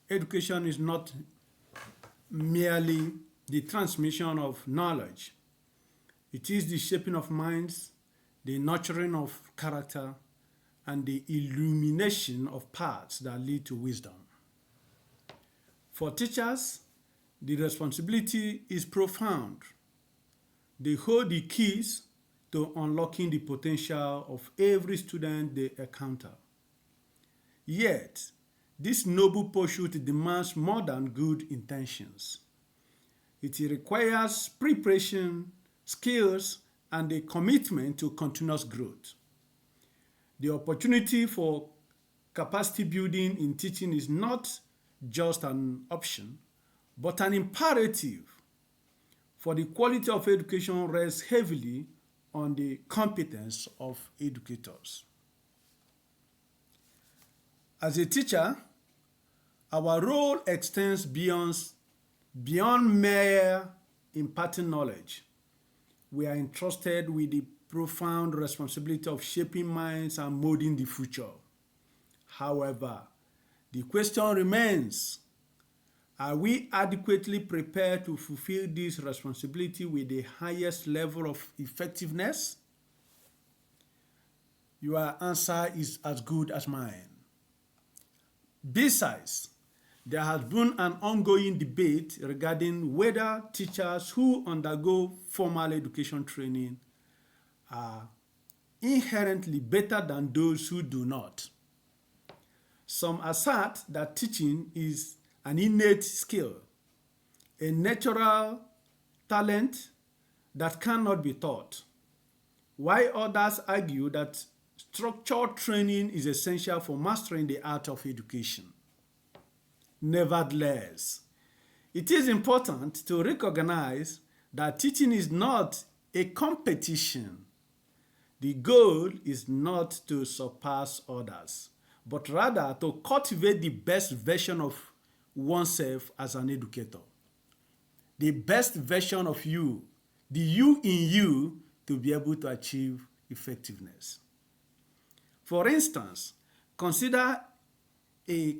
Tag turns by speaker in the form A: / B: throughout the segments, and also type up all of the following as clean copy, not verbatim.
A: education is not merely the transmission of knowledge. It is the shaping of minds, the nurturing of character, and the illumination of paths that lead to wisdom. For teachers, the responsibility is profound. They hold the keys to unlocking the potential of every student they encounter. Yet, this noble pursuit demands more than good intentions. It requires preparation, skills, and a commitment to continuous growth. The opportunity for capacity building in teaching is not just an option, but an imperative, for the quality of education rests heavily on the competence of educators. As a teacher, our role extends beyond mere imparting knowledge. We are entrusted with the profound responsibility of shaping minds and molding the future. However, the question remains, are we adequately prepared to fulfill this responsibility with the highest level of effectiveness? Your answer is as good as mine. Besides, there has been an ongoing debate regarding whether teachers who undergo formal education training are inherently better than those who do not. Some assert that teaching is an innate skill, a natural talent that cannot be taught, while others argue that structured training is essential for mastering the art of education. Nevertheless, it is important to recognize that teaching is not a competition. The goal is not to surpass others, but rather to cultivate the best version of oneself as an educator. The best version of you, the you in you, to be able to achieve effectiveness. For instance, consider a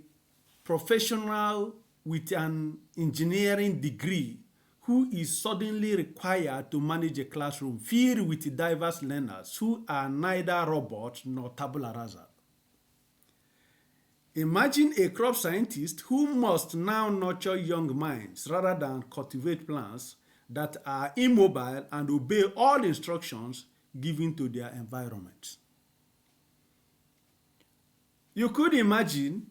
A: professional with an engineering degree who is suddenly required to manage a classroom filled with diverse learners who are neither robots nor tabula rasa. Imagine a crop scientist who must now nurture young minds rather than cultivate plants that are immobile and obey all instructions given to their environment. You could imagine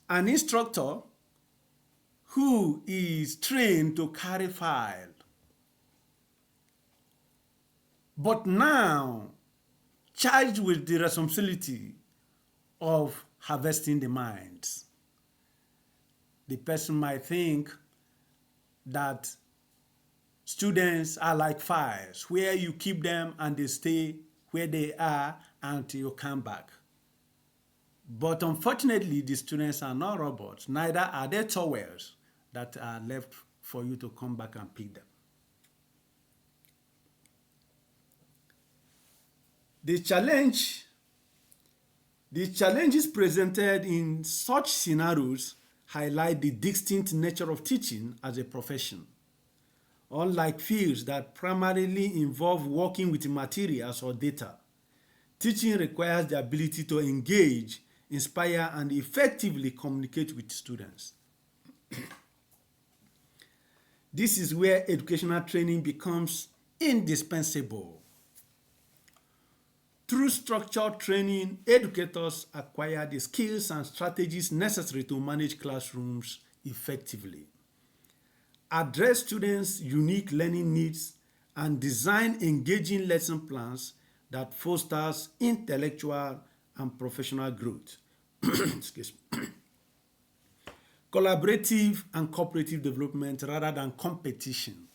A: an instructor who is trained to carry file, but now charged with the responsibility of harvesting the minds. The person might think that students are like files where you keep them and they stay where they are until you come back. But unfortunately, the students are not robots, neither are they towels that are left for you to come back and pick them. The challenges presented in such scenarios highlight the distinct nature of teaching as a profession. Unlike fields that primarily involve working with materials or data, teaching requires the ability to engage, inspire, and effectively communicate with students. This is where educational training becomes indispensable. Through structured training, educators acquire the skills and strategies necessary to manage classrooms effectively, address students' unique learning needs, and design engaging lesson plans that fosters intellectual and professional growth. Excuse me. Collaborative and cooperative development rather than competition.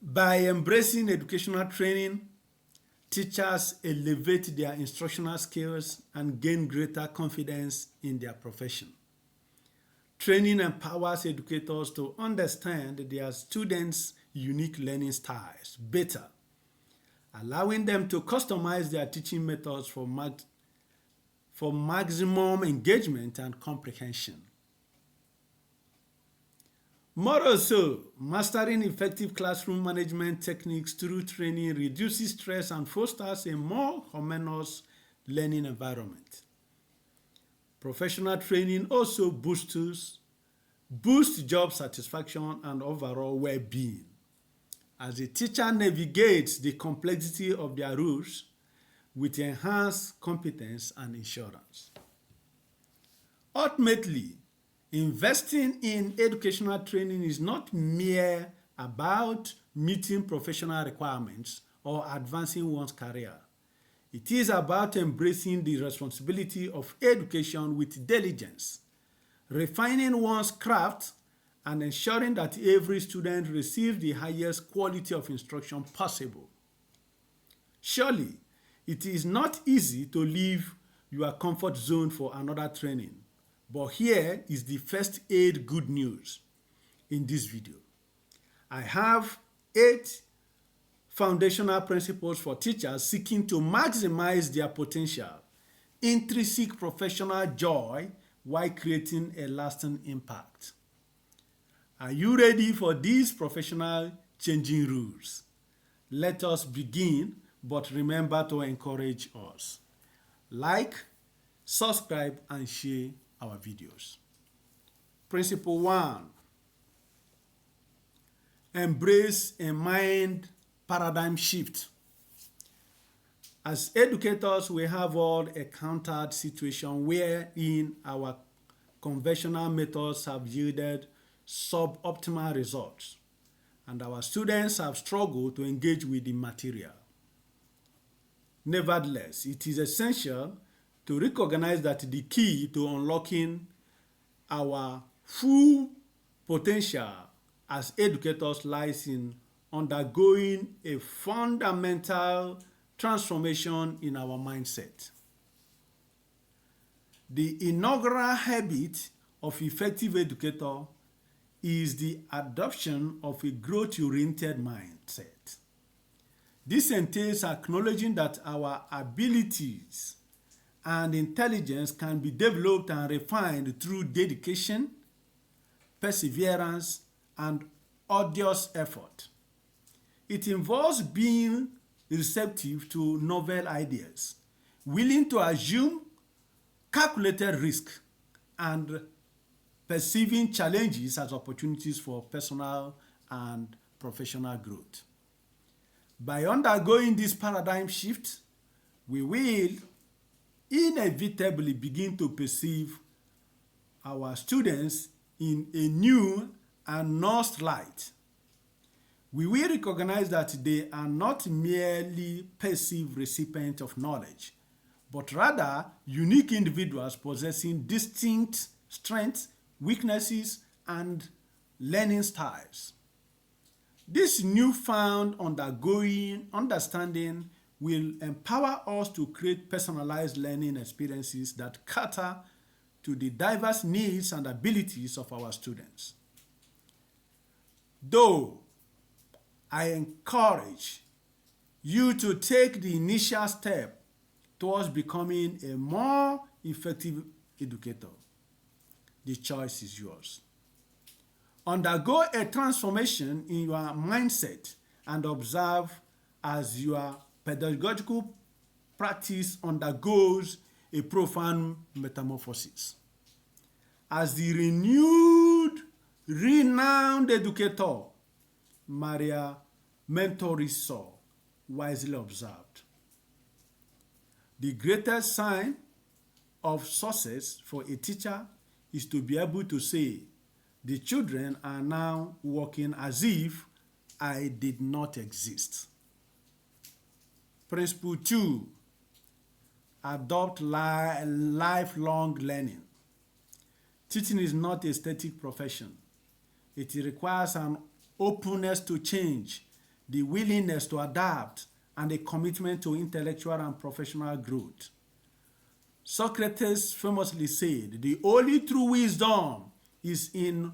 A: By embracing educational training, teachers elevate their instructional skills and gain greater confidence in their profession. Training empowers educators to understand their students' unique learning styles better, allowing them to customize their teaching methods for for maximum engagement and comprehension. More also, mastering effective classroom management techniques through training reduces stress and fosters a more harmonious learning environment. Professional training also boosts job satisfaction and overall well-being as the teacher navigates the complexity of their roles with enhanced competence and assurance. Ultimately, investing in educational training is not mere about meeting professional requirements or advancing one's career. It is about embracing the responsibility of education with diligence, refining one's craft, and ensuring that every student receives the highest quality of instruction possible. Surely, it is not easy to leave your comfort zone for another training, but here is the first aid good news in this video. I have 8 foundational principles for teachers seeking to maximize their potential, intrinsic professional joy while creating a lasting impact. Are you ready for these professional changing rules? Let us begin, but remember to encourage us. Like, subscribe, and share our videos. Principle 1. Embrace a mind paradigm shift. As educators, we have all encountered situations wherein our conventional methods have yielded suboptimal results, and our students have struggled to engage with the material. Nevertheless, it is essential to recognize that the key to unlocking our full potential as educators lies in undergoing a fundamental transformation in our mindset. The inaugural habit of effective educator is the adoption of a growth-oriented mindset. This entails acknowledging that our abilities and intelligence can be developed and refined through dedication, perseverance, and arduous effort. It involves being receptive to novel ideas, willing to assume calculated risk, and perceiving challenges as opportunities for personal and professional growth. By undergoing this paradigm shift, we will inevitably begin to perceive our students in a new and nuanced light. We will recognize that they are not merely passive recipients of knowledge, but rather unique individuals possessing distinct strengths, weaknesses, and learning styles. This newfound understanding will empower us to create personalized learning experiences that cater to the diverse needs and abilities of our students. Though I encourage you to take the initial step towards becoming a more effective educator, the choice is yours. Undergo a transformation in your mindset and observe as your pedagogical practice undergoes a profound metamorphosis. As the renowned educator Maria Mentorissa wisely observed, the greatest sign of success for a teacher is to be able to say, the children are now working as if I did not exist. Principle 2, adopt lifelong learning. Teaching is not a static profession. It requires an openness to change, the willingness to adapt, and a commitment to intellectual and professional growth. Socrates famously said, the only true wisdom is in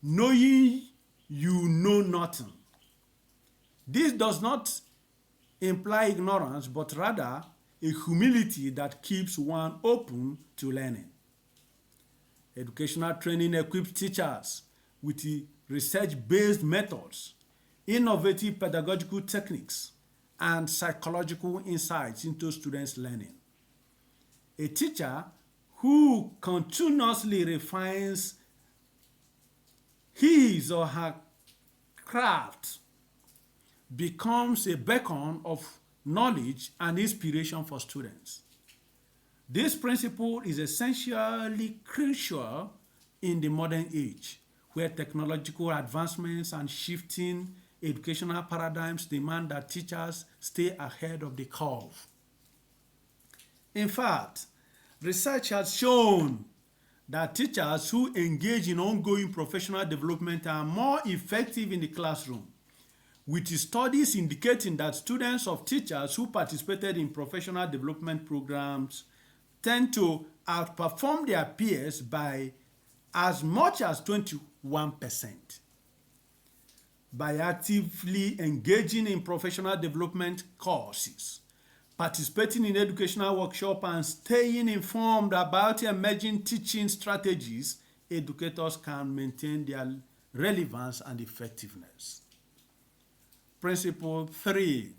A: knowing you know nothing. This does not imply ignorance, but rather a humility that keeps one open to learning. Educational training equips teachers with research-based methods, innovative pedagogical techniques, and psychological insights into students' learning. A teacher who continuously refines his or her craft becomes a beacon of knowledge and inspiration for students. This principle is essentially crucial in the modern age, where technological advancements and shifting educational paradigms demand that teachers stay ahead of the curve. In fact, research has shown that teachers who engage in ongoing professional development are more effective in the classroom, with studies indicating that students of teachers who participated in professional development programs tend to outperform their peers by as much as 21%. By actively engaging in professional development courses, participating in educational workshops, and staying informed about emerging teaching strategies, educators can maintain their relevance and effectiveness. Principle 3.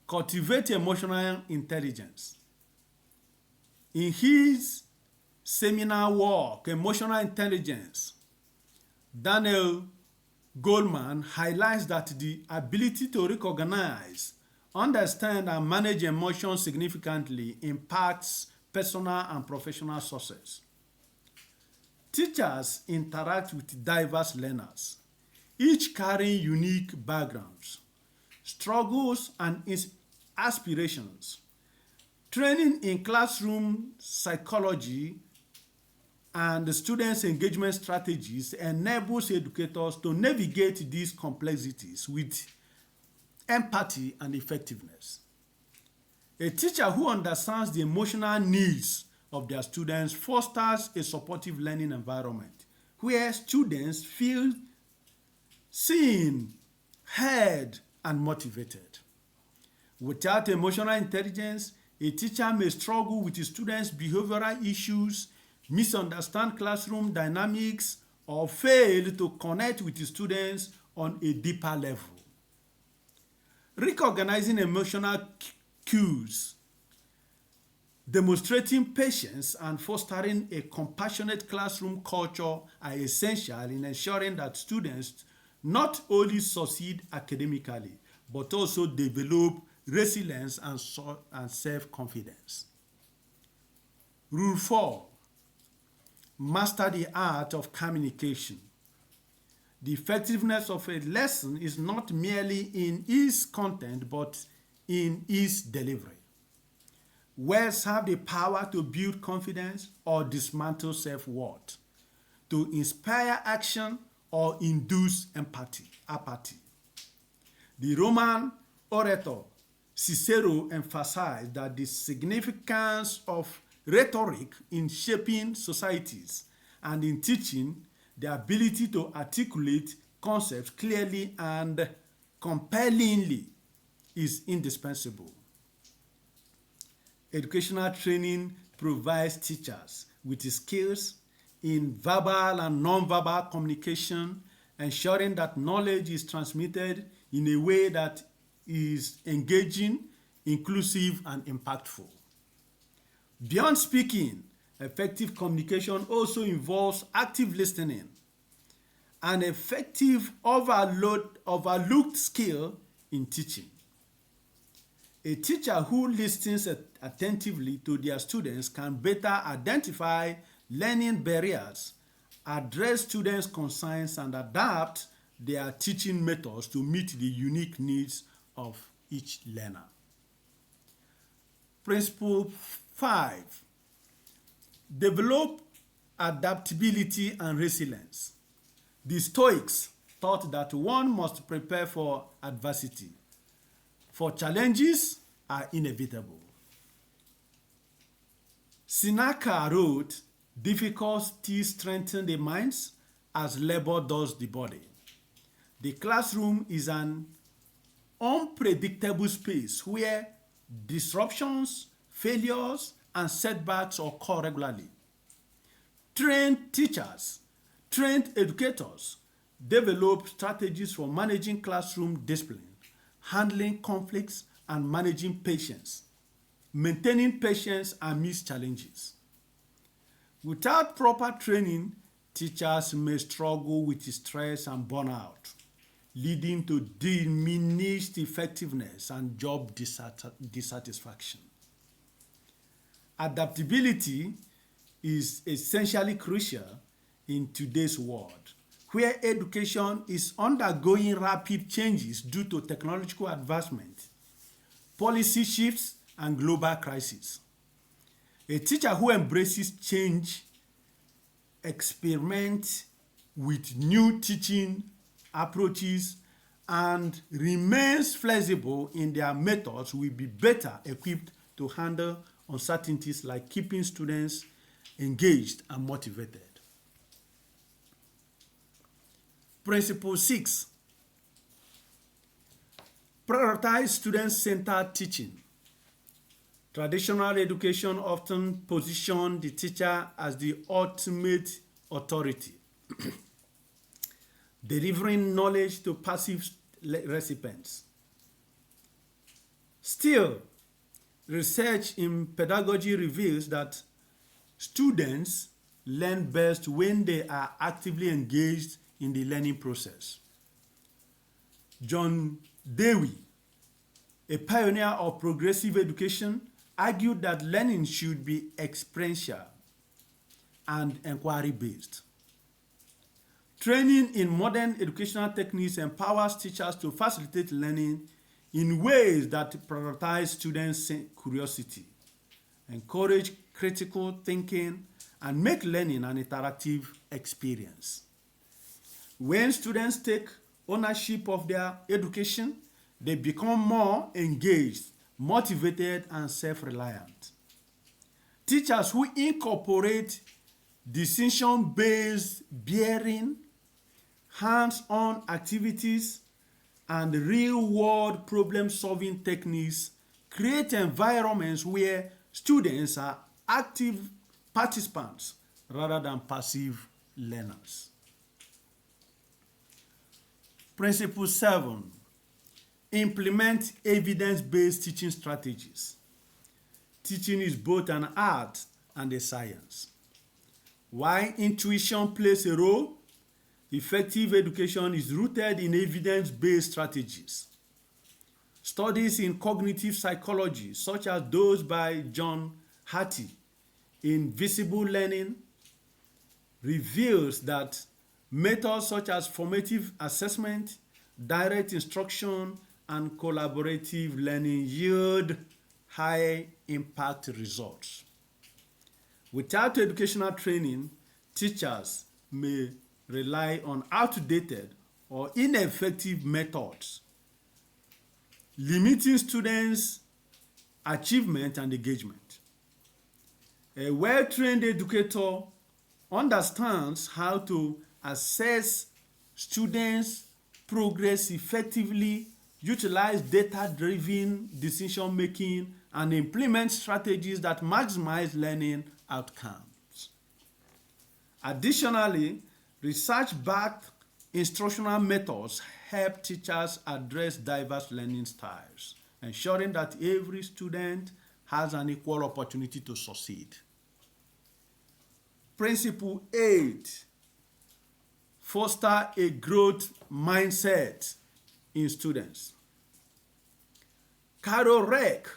A: Cultivate emotional intelligence. In his seminal work, Emotional Intelligence, Daniel Goleman highlights that the ability to recognize, understand, and manage emotions significantly impacts personal and professional success. Teachers interact with diverse learners, each carrying unique backgrounds, struggles, and aspirations. Training in classroom psychology and students' engagement strategies enables educators to navigate these complexities with empathy and effectiveness. A teacher who understands the emotional needs of their students fosters a supportive learning environment where students feel seen, heard, and motivated. Without emotional intelligence, a teacher may struggle with students' behavioral issues, misunderstand classroom dynamics, or fail to connect with students on a deeper level. Recognizing emotional cues, demonstrating patience, and fostering a compassionate classroom culture are essential in ensuring that students not only succeed academically, but also develop resilience and self-confidence. Rule 4. Master the art of communication. The effectiveness of a lesson is not merely in its content, but in its delivery. Words have the power to build confidence or dismantle self-worth, to inspire action or induce apathy. The Roman orator Cicero emphasized that the significance of rhetoric in shaping societies and in teaching the ability to articulate concepts clearly and compellingly is indispensable. Educational training provides teachers with skills in verbal and non-verbal communication, ensuring that knowledge is transmitted in a way that is engaging, inclusive, and impactful. Beyond speaking, effective communication also involves active listening, an effective overlooked skill in teaching. A teacher who listens attentively to their students can better identify learning barriers, address students' concerns, and adapt their teaching methods to meet the unique needs of each learner. Principle 5. Develop adaptability and resilience. The Stoics taught that one must prepare for adversity, for challenges are inevitable. Seneca wrote, "Difficulties strengthen the minds as labor does the body." The classroom is an unpredictable space where Disruptions, failures, and setbacks occur regularly. Trained teachers, trained educators develop strategies for managing classroom discipline, handling conflicts, and managing patience, maintaining patience amidst challenges. Without proper training, teachers may struggle with stress and burnout, leading to diminished effectiveness and job dissatisfaction. Adaptability is essentially crucial in today's world, where education is undergoing rapid changes due to technological advancement, policy shifts, and global crises. A teacher who embraces change, experiments with new teaching approaches, and remains flexible in their methods will be better equipped to handle uncertainties like keeping students engaged and motivated. Principle 6. Prioritize student-centered teaching. Traditional education often positions the teacher as the ultimate authority, delivering knowledge to passive recipients. Still, research in pedagogy reveals that students learn best when they are actively engaged in the learning process. John Dewey, a pioneer of progressive education, argued that learning should be experiential and inquiry-based. Training in modern educational techniques empowers teachers to facilitate learning in ways that prioritize students' curiosity, encourage critical thinking, and make learning an interactive experience. When students take ownership of their education, they become more engaged, motivated, and self-reliant. Teachers who incorporate decision-based bearing, hands-on activities, and real-world problem-solving techniques create environments where students are active participants rather than passive learners. Principle 7. Implement evidence-based teaching strategies. Teaching is both an art and a science. While intuition plays a role, effective education is rooted in evidence-based strategies. Studies in cognitive psychology, such as those by John Hattie in visible learning, reveals that methods such as formative assessment, direct instruction, and collaborative learning yield high impact results. Without educational training, teachers may rely on outdated or ineffective methods, limiting students' achievement and engagement. A well-trained educator understands how to assess students' progress effectively, utilize data-driven decision-making, and implement strategies that maximize learning outcomes. Additionally, research-backed instructional methods help teachers address diverse learning styles, ensuring that every student has an equal opportunity to succeed. Principle 8. Foster a growth mindset in students. Carol Reck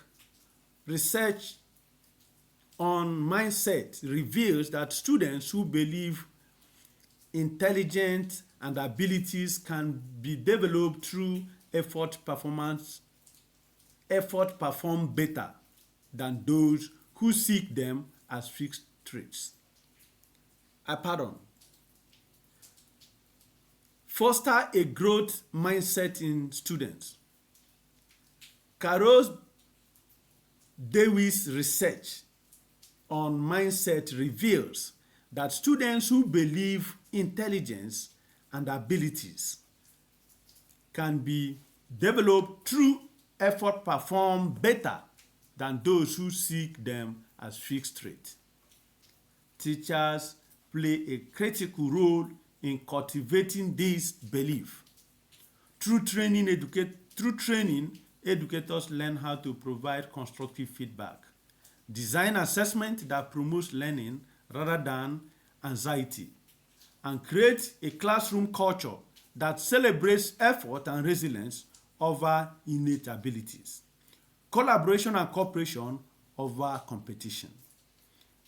A: research on mindset reveals that students who believe intelligence and abilities can be developed through effort perform better than those who seek them as fixed traits. Foster a growth mindset in students. Carol Dewey's research on mindset reveals that students who believe intelligence and abilities can be developed through effort perform better than those who seek them as fixed rate. Teachers play a critical role in cultivating this belief. Through training, educators learn how to provide constructive feedback, design assessment that promotes learning rather than anxiety, and create a classroom culture that celebrates effort and resilience over innate abilities, collaboration and cooperation over competition.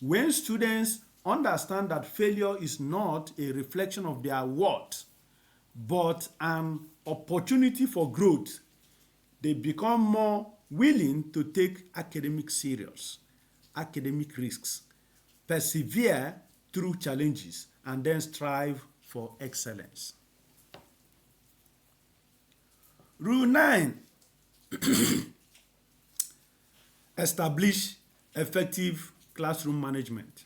A: When students understand that failure is not a reflection of their worth, but an opportunity for growth, they become more willing to take academic risks, persevere through challenges, and then strive for excellence. Rule 9. Establish effective classroom management.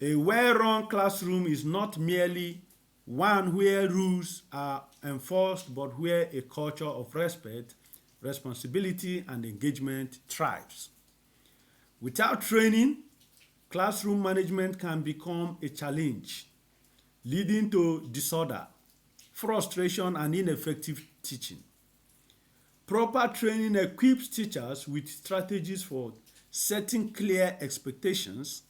A: A well-run classroom is not merely one where rules are enforced, but where a culture of respect, responsibility, and engagement thrives. Without training, classroom management can become a challenge, leading to disorder, frustration, and ineffective teaching. Proper training equips teachers with strategies for setting clear expectations,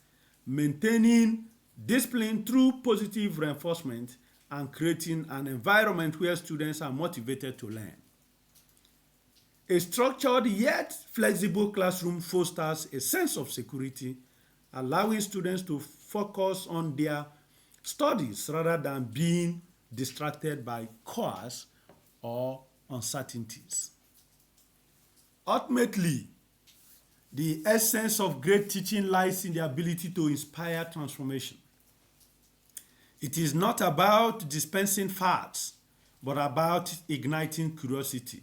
A: maintaining discipline through positive reinforcement, and creating an environment where students are motivated to learn. A structured yet flexible classroom fosters a sense of security, allowing students to focus on their studies rather than being distracted by chores or uncertainties. Ultimately, the essence of great teaching lies in the ability to inspire transformation. It is not about dispensing facts, but about igniting curiosity,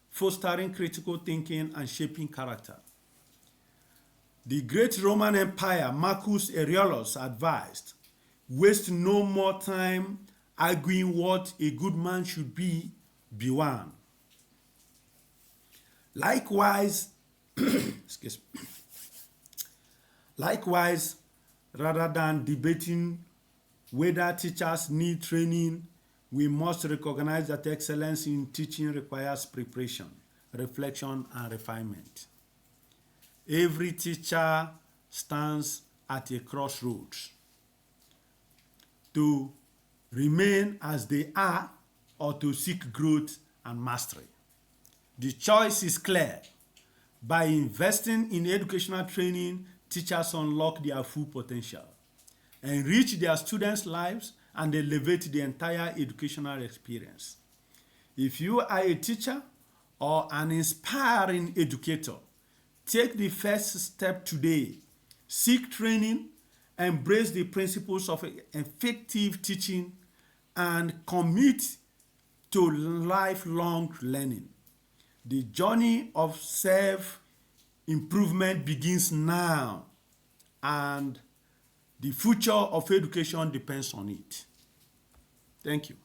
A: fostering critical thinking, and shaping character. The great Roman Empire, Marcus Aurelius advised, waste no more time arguing what a good man should be one. Likewise, rather than debating whether teachers need training, we must recognize that excellence in teaching requires preparation, reflection, and refinement. Every teacher stands at a crossroads to remain as they are or to seek growth and mastery. The choice is clear. By investing in educational training, teachers unlock their full potential, enrich their students' lives, and elevate the entire educational experience. If you are a teacher or an inspiring educator, take the first step today. Seek training, embrace the principles of effective teaching, and commit to lifelong learning. The journey of self-improvement begins now, and the future of education depends on it. Thank you.